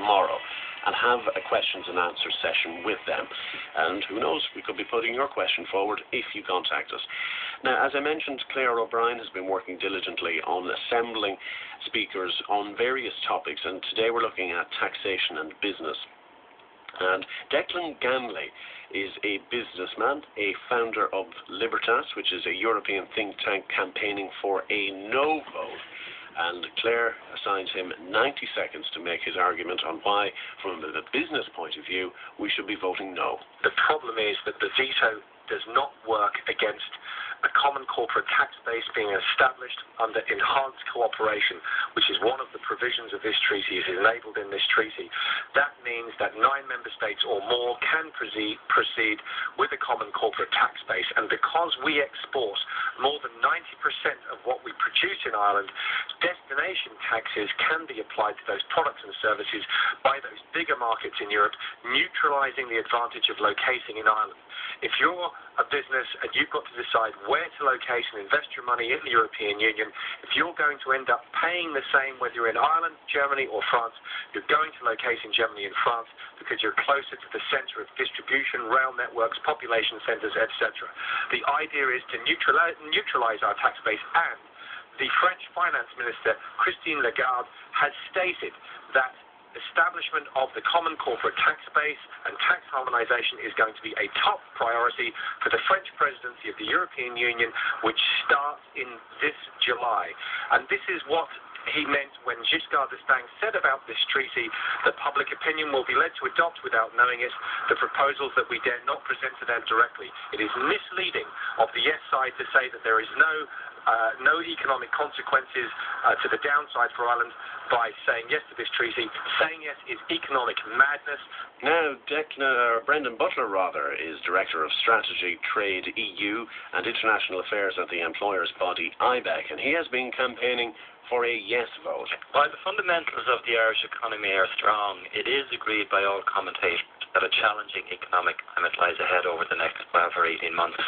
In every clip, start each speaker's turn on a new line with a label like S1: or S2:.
S1: tomorrow and have a questions and answers session with them. And who knows, we could be putting your question forward if you contact us. Now, as I mentioned, Claire O'Brien has been working diligently on assembling speakers on various topics, and today we're looking at taxation and business. And Declan Ganley is a businessman, a founder of Libertas, which is a European think tank campaigning for a no vote. And Claire assigns him 90 seconds to make his argument on why, from the business point of view, we should be voting no.
S2: The problem is that the veto does not work against a common corporate tax base being established under enhanced cooperation, which is one of the provisions of this treaty, is enabled in this treaty. That means that 9 member states or more can proceed with a common corporate tax base. And because we export more than 90% of what we produce in Ireland, destination taxes can be applied to those products and services by those bigger markets in Europe, neutralising the advantage of locating in Ireland. If you're a business and you've got to decide where to locate and invest your money in the European Union, if you're going to end up paying the same whether you're in Ireland, Germany or France, you're going to locate in Germany and France because you're closer to the centre of distribution, rail networks, population centres, etc. The idea is to neutralise our tax base, and the French Finance Minister, Christine Lagarde, has stated that establishment of the common corporate tax base and tax harmonisation is going to be a top priority for the French presidency of the European Union, which starts in this July. And this is what he meant when Giscard d'Estaing said about this treaty that public opinion will be led to adopt, without knowing it, the proposals that we dare not present to them directly. It is misleading of the yes side to say that there is no economic consequences to the downside for Ireland by saying yes to this treaty. Saying yes is economic madness.
S1: Now, Brendan Butler, is Director of Strategy, Trade, EU and International Affairs at the employers' body IBEC, and he has been campaigning for a yes vote.
S3: While the fundamentals of the Irish economy are strong, it is agreed by all commentators that a challenging economic climate lies ahead over the next 12 or 18 months.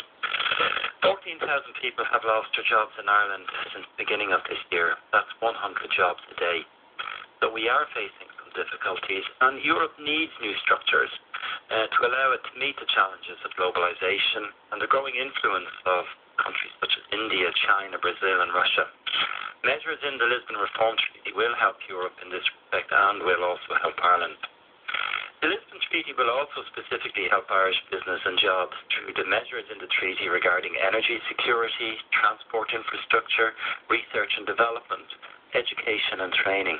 S3: 14,000 people have lost their jobs in Ireland since the beginning of this year. That's 100 jobs a day. So we are facing some difficulties, and Europe needs new structures to allow it to meet the challenges of globalisation and the growing influence of countries such as India, China, Brazil and Russia. Measures in the Lisbon Reform Treaty will help Europe in this respect and will also help Ireland. The Lisbon Treaty will also specifically help Irish business and jobs through the measures in the treaty regarding energy security, transport infrastructure, research and development, education and training.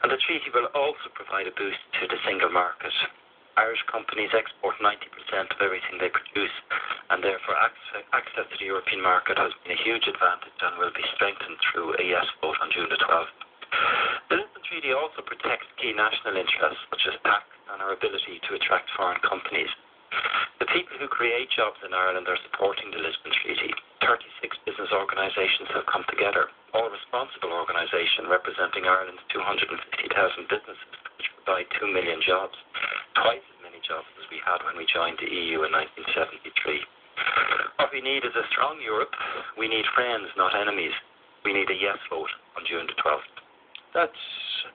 S3: And the treaty will also provide a boost to the single market. Irish companies export 90% of everything they produce, and therefore access to the European market has been a huge advantage and will be strengthened through a yes vote on June the 12th. The Lisbon Treaty also protects key national interests such as tax and our ability to attract foreign companies. The people who create jobs in Ireland are supporting the Lisbon Treaty. 36 business organisations have come together, all responsible organisations representing Ireland's 250,000 businesses, which provide 2 million jobs, twice as many jobs as we had when we joined the EU in 1973. What we need is a strong Europe. We need friends, not enemies. We need a yes vote on June the 12th.
S1: That's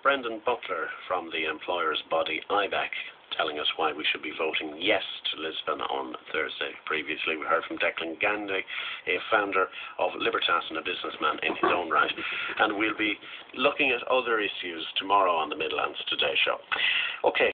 S1: Brendan Butler from the employers' body IBEC telling us why we should be voting yes to Lisbon on Thursday. Previously we heard from Declan Ganley, a founder of Libertas and a businessman in his own right. And we'll be looking at other issues tomorrow on the Midlands Today show. Okay.